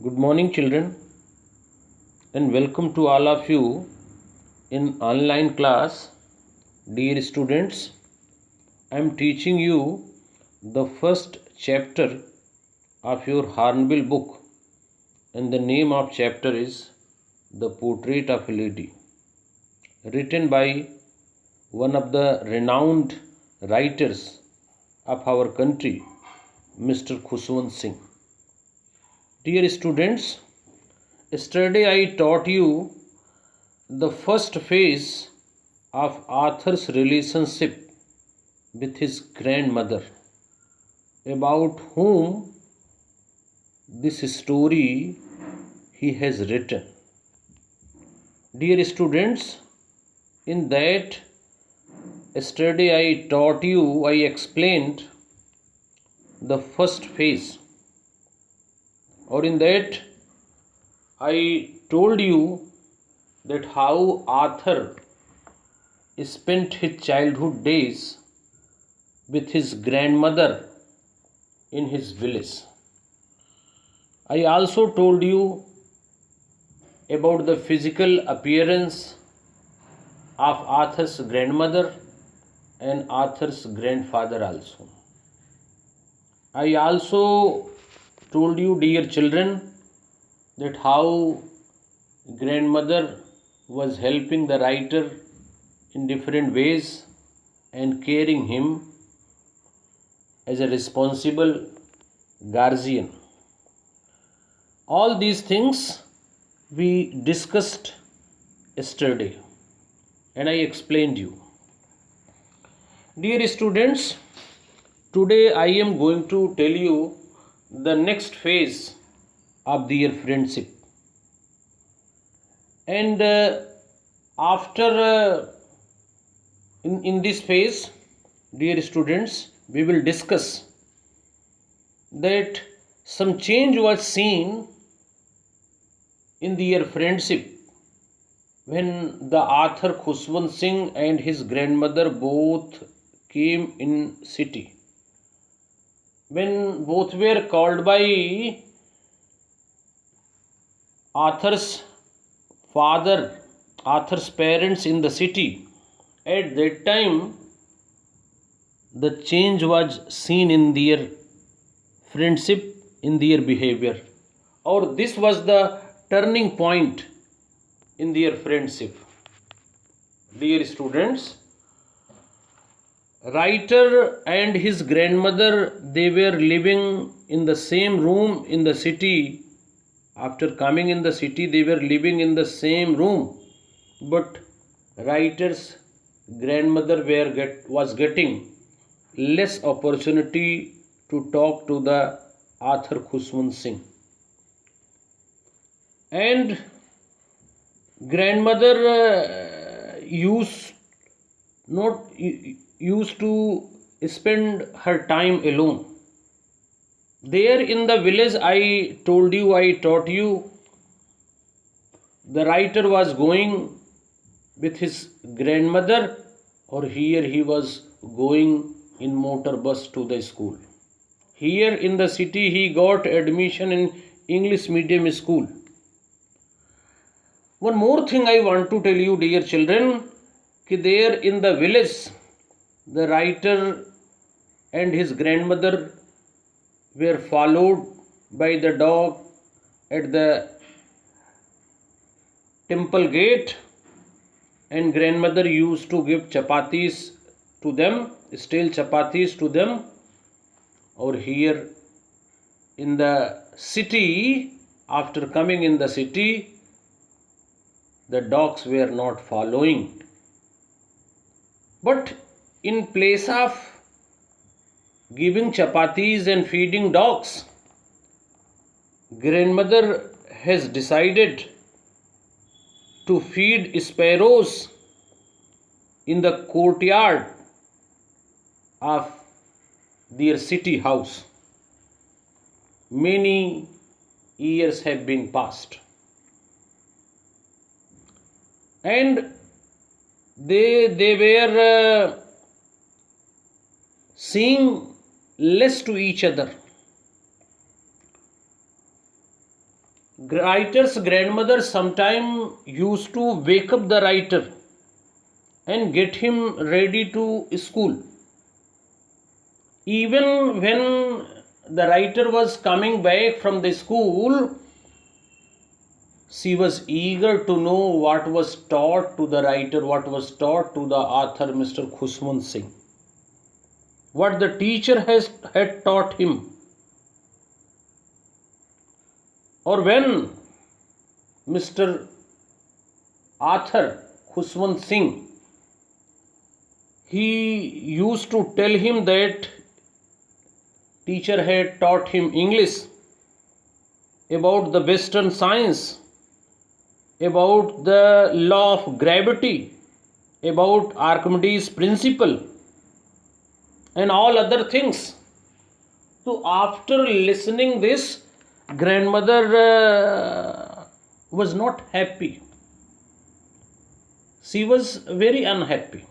Good morning, children, and welcome to all of you in online class. Dear students, I am teaching you the first chapter of your Hornbill book, and the name of chapter is The Portrait of a Lady, written by one of the renowned writers of our country, Mr. Khushwant Singh. Dear students, yesterday I taught you the first phase of Arthur's relationship with his grandmother, about whom this story he has written. Dear students, in that yesterday I explained the first phase, or in that I told you that how Arthur spent his childhood days with his grandmother in his village. I also told you about the physical appearance of Arthur's grandmother and Arthur's grandfather also. I also told you, dear children, that how grandmother was helping the writer in different ways and caring him as a responsible guardian. All these things we discussed yesterday and I explained you. Dear students, today I am going to tell you the next phase of their friendship. And after in this phase, dear students, we will discuss that some change was seen in their friendship when the author Khushwant Singh and his grandmother both came in city. When both were called by Arthur's father, Arthur's parents in the city, at that time the change was seen in their friendship, in their behavior, or this was the turning point in their friendship. Dear students, writer and his grandmother, they were living in the same room in the city. After coming in the city, they were living in the same room, but writer's grandmother was getting less opportunity to talk to the author Khushwant Singh. And grandmother used to spend her time alone. There in the village, I taught you, the writer was going with his grandmother, or here he was going in motor bus to the school. Here in the city, he got admission in English medium school. One more thing I want to tell you, dear children, that there in the village, the writer and his grandmother were followed by the dog at the temple gate, and grandmother used to give chapatis to them, stale chapatis to them. Or here in the city, after coming in the city, the dogs were not following. But in place of giving chapatis and feeding dogs, grandmother has decided to feed sparrows in the courtyard of their city house. Many years have been passed, and they were seeing less to each other. writer's grandmother sometime used to wake up the writer and get him ready to school. Even when the writer was coming back from the school, she was eager to know what was taught to the writer, what was taught to the author, Mr. Khushwant Singh, what the teacher had taught him. Or when Mr. author Khushwant Singh, he used to tell him that teacher had taught him English, about the Western science, about the law of gravity, about Archimedes' principle, and all other things. So after listening this, grandmother was not happy. She was very unhappy,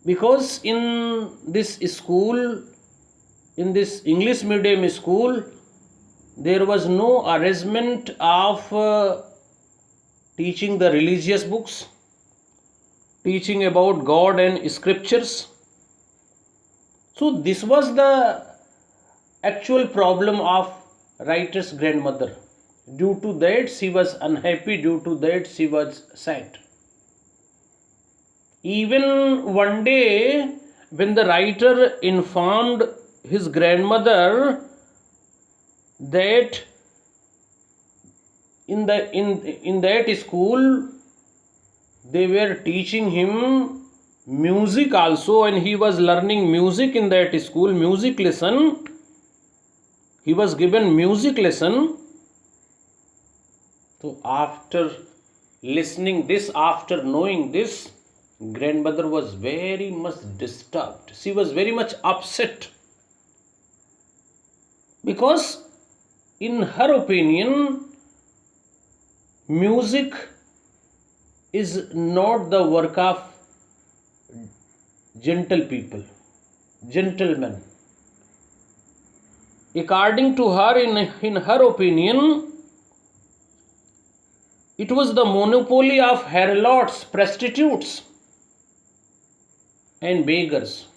because in this school, in this English medium school, there was no arrangement of teaching the religious books, teaching about God and scriptures. So this was the actual problem of writer's grandmother. Due to that she was unhappy, due to that she was sad. Even one day when the writer informed his grandmother that in that school they were teaching him music also, and he was learning music in that school, music lesson. He was given music lesson. So after listening this, after knowing this, grandmother was very much disturbed. She was very much upset, because in her opinion, music is not the work of gentle people, gentlemen. According to her, in her opinion, it was the monopoly of harlots, prostitutes, and beggars.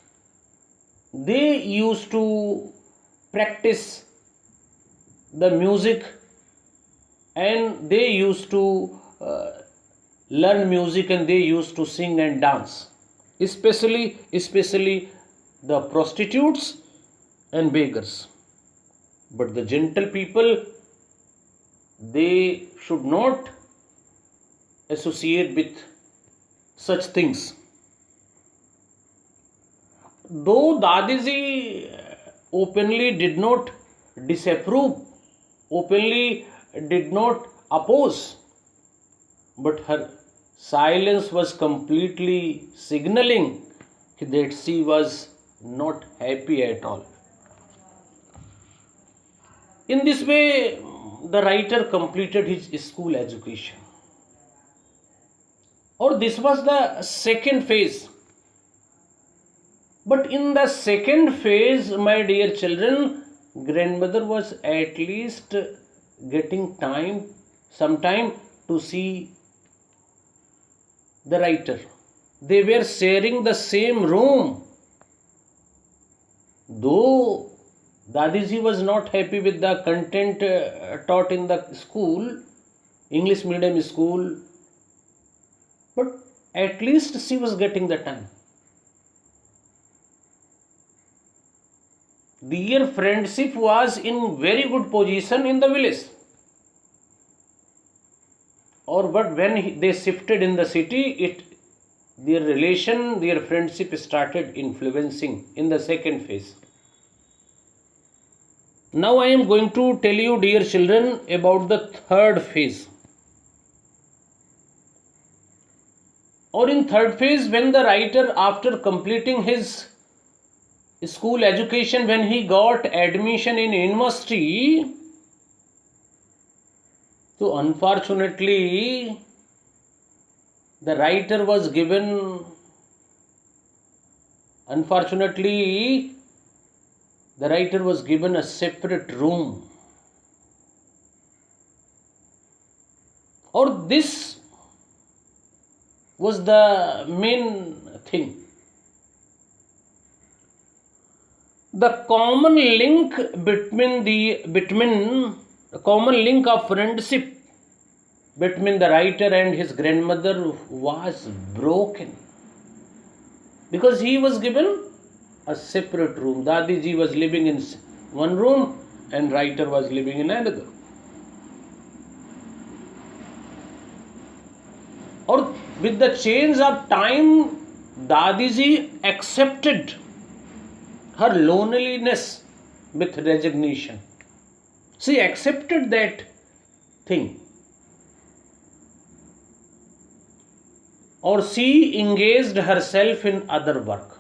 They used to practice the music, and they used to learn music, and they used to sing and dance, especially the prostitutes and beggars. But the gentle people, they should not associate with such things. Though Dadiji openly did not disapprove, openly did not oppose, but her silence was completely signaling that she was not happy at all. In this way, the writer completed his school education. Or this was the second phase. But in the second phase, my dear children, grandmother was at least getting some time to see the writer. They were sharing the same room. Though Dadiji was not happy with the content taught in the school, English medium school, but at least she was getting the time. Their friendship was in very good position in the village. But when they shifted in the city, their relation, their friendship started influencing in the second phase. Now I am going to tell you, dear children, about the third phase. Or in third phase, when the writer, after completing his school education, when he got admission in university, so unfortunately the writer was given a separate room. Or this was the main thing. The common link between the common link of friendship between the writer and his grandmother was broken, because he was given a separate room. Dadi ji was living in one room and writer was living in another. Or with the change of time, Dadi ji accepted her loneliness with resignation. She accepted that thing. Or she engaged herself in other work.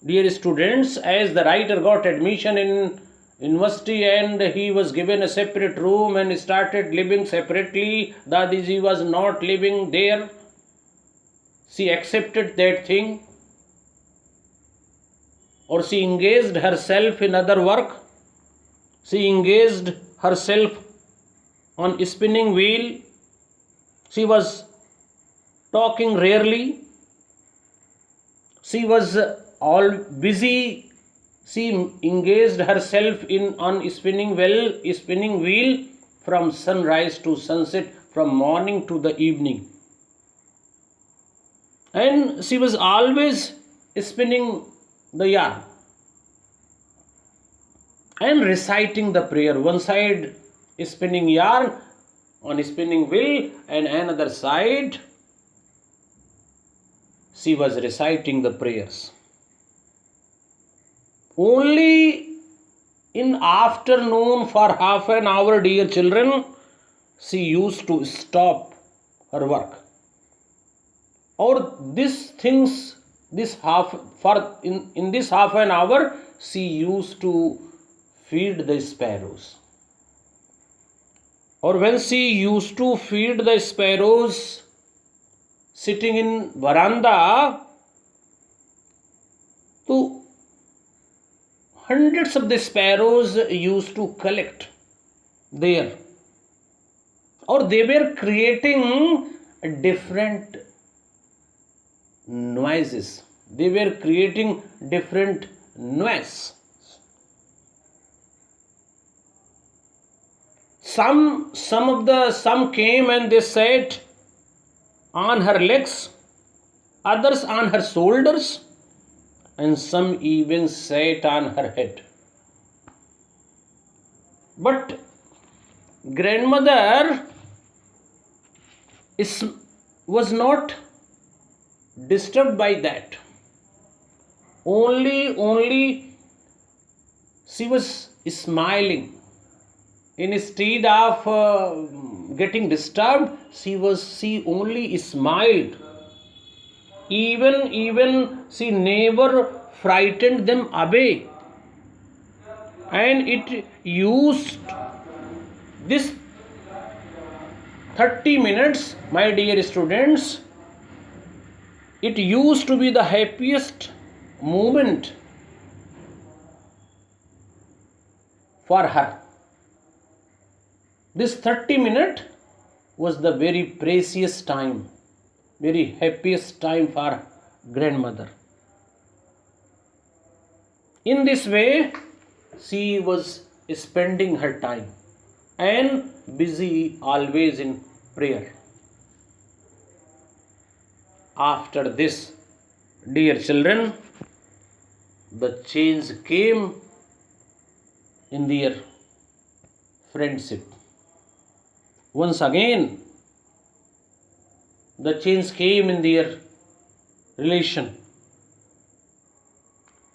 Dear students, as the writer got admission in university and he was given a separate room and started living separately, Dadi ji was not living there. She accepted that thing. Or she engaged herself in other work. She engaged herself on spinning wheel. She was talking rarely. She was all busy. She engaged herself on spinning wheel from sunrise to sunset, from morning to the evening. And she was always spinning the yarn and reciting the prayer. One side spinning yarn on spinning wheel, and another side she was reciting the prayers. Only in afternoon for half an hour, dear children, she used to stop her work. Or these things, in this half an hour, she used to feed the sparrows. Or when she used to feed the sparrows, sitting in veranda, so hundreds of the sparrows used to collect there. Or they were creating different noises. They were creating different noise. Some came and they sat on her legs, others on her shoulders, and some even sat on her head. But grandmother was not disturbed by that. Only she was smiling. Instead of getting disturbed, she only smiled. Even she never frightened them away. And it used this 30 minutes, my dear students, it used to be the happiest moment for her. This 30 minutes was the very precious time, very happiest time for grandmother. In this way, she was spending her time and busy always in prayer. After this, dear children, the change came in their friendship. Once again, the change came in their relation.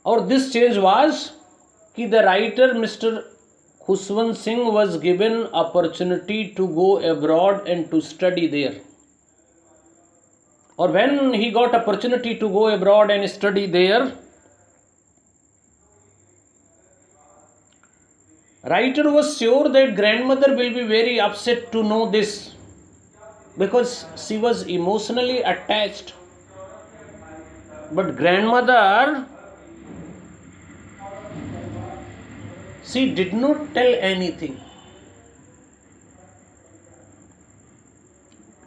Or this change was that the writer Mr. Khuswant Singh was given opportunity to go abroad and to study there. Or when he got opportunity to go abroad and study there, writer was sure that grandmother will be very upset to know this, because she was emotionally attached. But grandmother, she did not tell anything.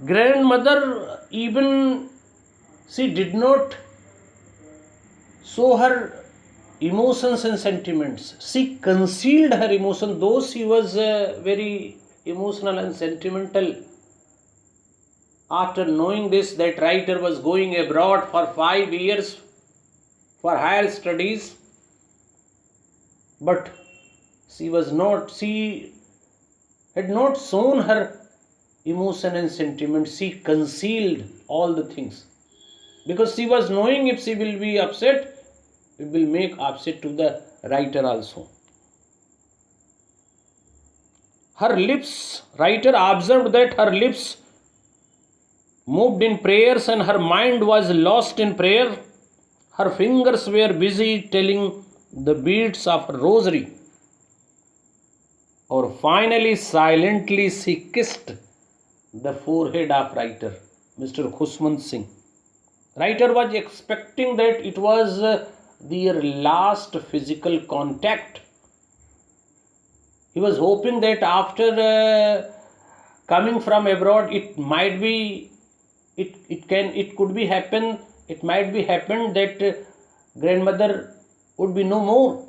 Grandmother even she did not show her emotions and sentiments. She concealed her emotion, though she was very emotional and sentimental. After knowing this, that writer was going abroad for 5 years for higher studies, but she had not shown her emotion and sentiment. She concealed all the things because she was knowing if she will be upset, it will make upset to the writer also. Writer observed that her lips moved in prayers and her mind was lost in prayer. Her fingers were busy telling the beads of her rosary. Or finally, silently, she kissed the forehead of writer, Mr. Khushwant Singh. Writer was expecting that it was their last physical contact. He was hoping that after coming from abroad, it might be happened that grandmother would be no more,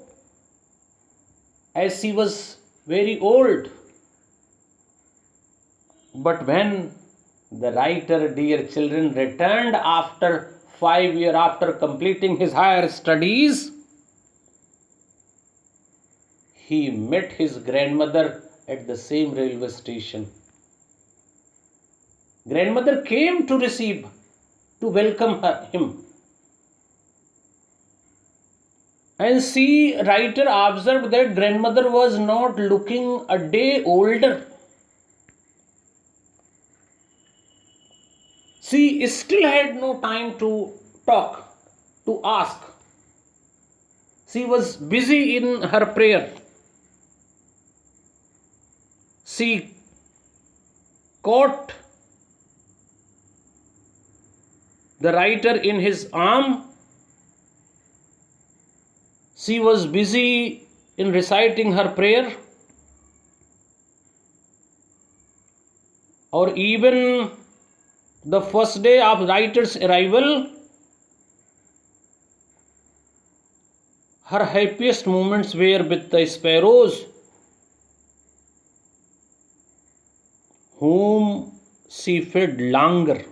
as she was very old. But when the writer, dear children, returned after 5 years after completing his higher studies, he met his grandmother at the same railway station. Grandmother came to welcome him. And writer observed that grandmother was not looking a day older. She still had no time to talk, to ask. She was busy in her prayer. She caught the writer in his arm. She was busy in reciting her prayer. Or even the first day of writer's arrival, her happiest moments were with the sparrows, whom she fed longer.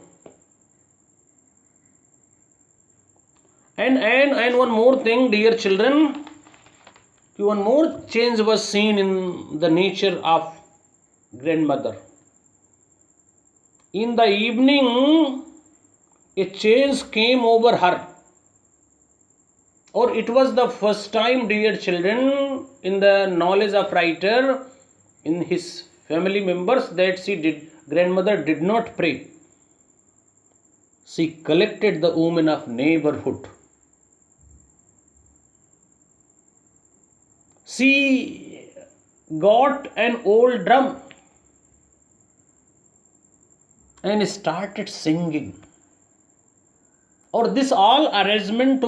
And one more thing, dear children, one more change was seen in the nature of grandmother. In the evening, a change came over her. Or it was the first time, dear children, in the knowledge of writer, in his family members, that grandmother did not pray. She collected the women of neighborhood. She got an old drum and started singing. Or this arrangement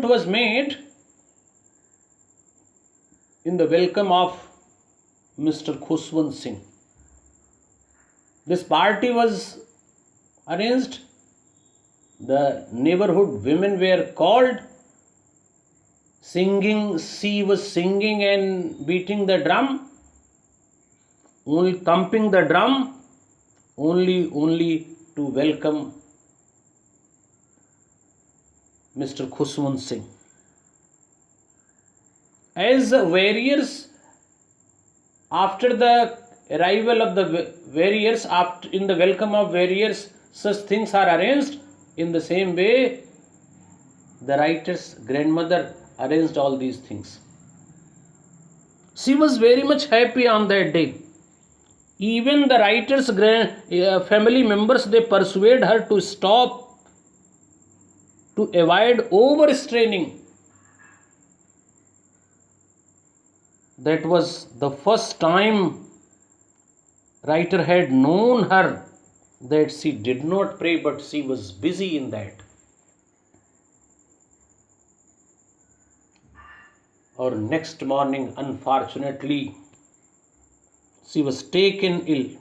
was made in the welcome of Mr. Khushwant Singh. This party was arranged. The neighborhood women were called. She was singing and beating the drum, only thumping the drum, only to welcome Mr. Khushwant Singh. As warriors, after the arrival of the warriors, in the welcome of warriors, such things are arranged. In the same way, the writer's grandmother arranged all these things. She was very much happy on that day. Even the writer's family members, they persuade her to stop, to avoid overstraining. That was the first time writer had known her that she did not pray, but she was busy in that. Or next morning, unfortunately, she was taken ill.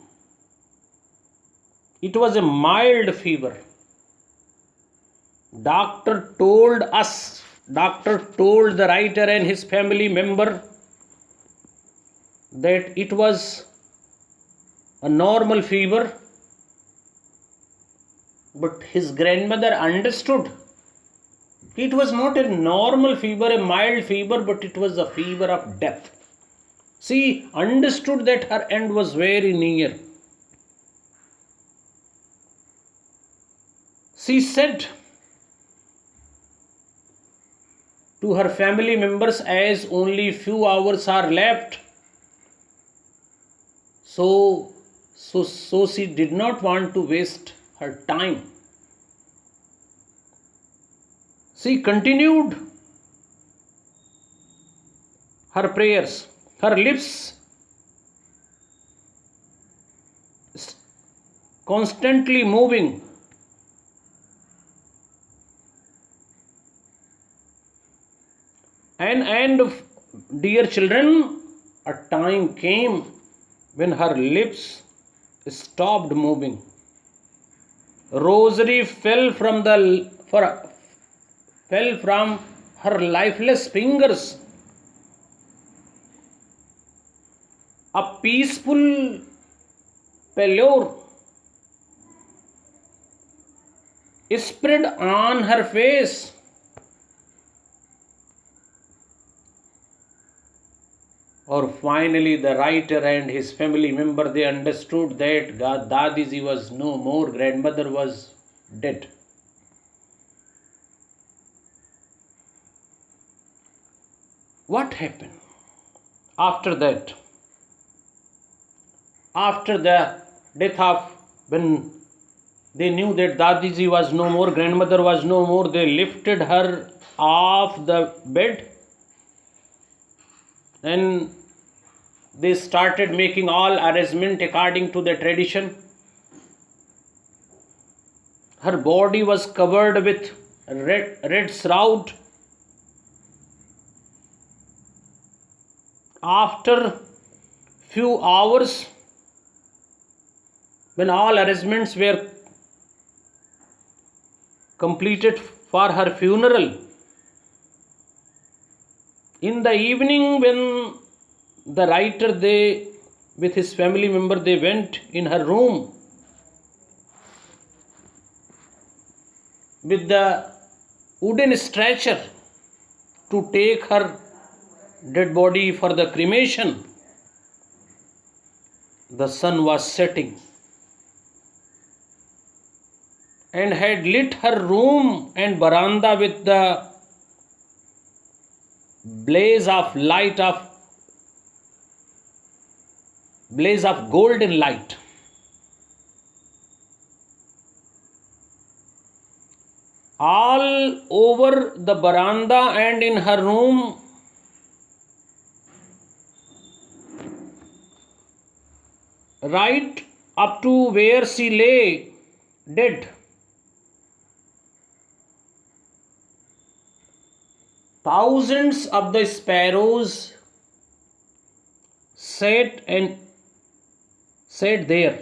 It was a mild fever. Doctor told the writer and his family member that it was a normal fever, but his grandmother understood it was not a normal fever, a mild fever, but it was a fever of death. She understood that her end was very near. She said to her family members, as only few hours are left, so she did not want to waste her time. She continued her prayers, her lips constantly moving. And dear children, a time came when her lips stopped moving. Rosary fell from her lifeless fingers. A peaceful pallor spread on her face. Or finally, the writer and his family member, they understood that Dadiji was no more, grandmother was dead. What happened after that? After the death of, when they knew that Dadiji was no more, grandmother was no more, they lifted her off the bed and they started making all arrangement according to the tradition. Her body was covered with red shroud. After few hours, when all arrangements were completed for her funeral, in the evening, when the writer, with his family member, they went in her room with the wooden stretcher to take her dead body for the cremation. The sun was setting and had lit her room and veranda with the blaze of golden light. All over the veranda and in her room, right up to where she lay dead, thousands of the sparrows sat there.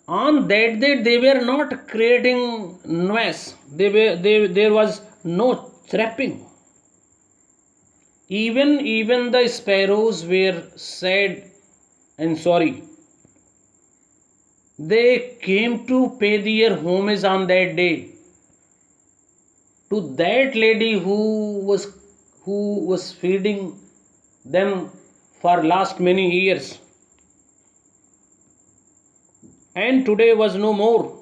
On that day, they were not creating noise. There was no chirping. Even the sparrows were sad and sorry. They came to pay their homage on that day to that lady who was feeding them for last many years, and today was no more.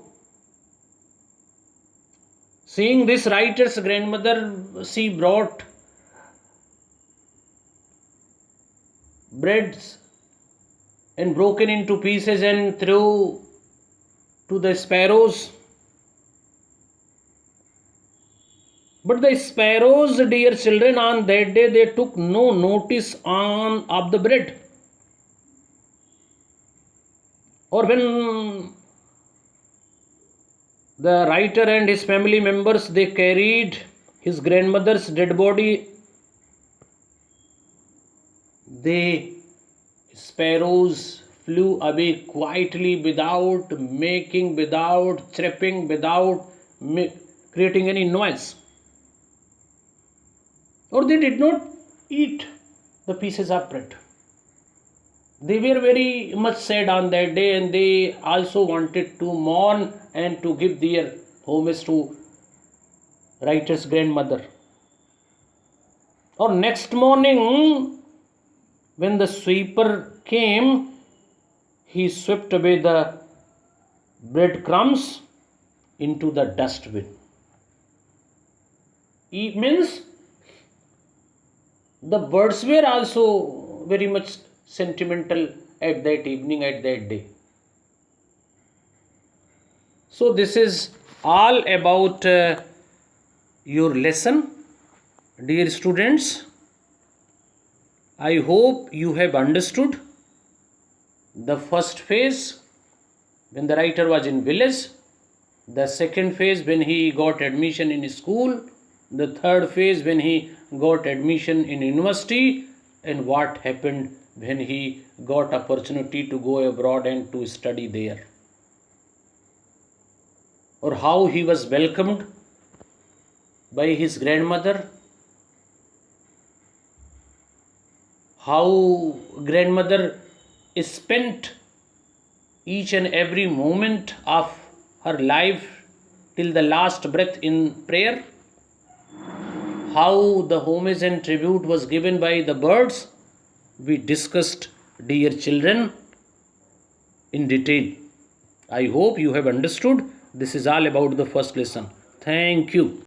Seeing this writer's grandmother, she brought breads and broken into pieces and threw to the sparrows. But the sparrows, dear children, on that day they took no notice of the bread. Or when the writer and his family members, they carried his grandmother's dead body, they sparrows flew away quietly without making, without chirping, without creating any noise. Or they did not eat the pieces of bread. They were very much sad on that day, and they also wanted to mourn and to give their homage to writer's grandmother. Or next morning, when the sweeper came, he swept away the breadcrumbs into the dustbin. It means the birds were also very much sentimental at that evening, at that day. So this is all about your lesson, dear students. I hope you have understood the first phase when the writer was in village, the second phase when he got admission in school, the third phase when he got admission in university, and what happened when he got opportunity to go abroad and to study there, or how he was welcomed by his grandmother, how grandmother spent each and every moment of her life till the last breath in prayer, how the homage and tribute was given by the birds. We discussed, dear children, in detail. I hope you have understood. This is all about the first lesson. Thank you.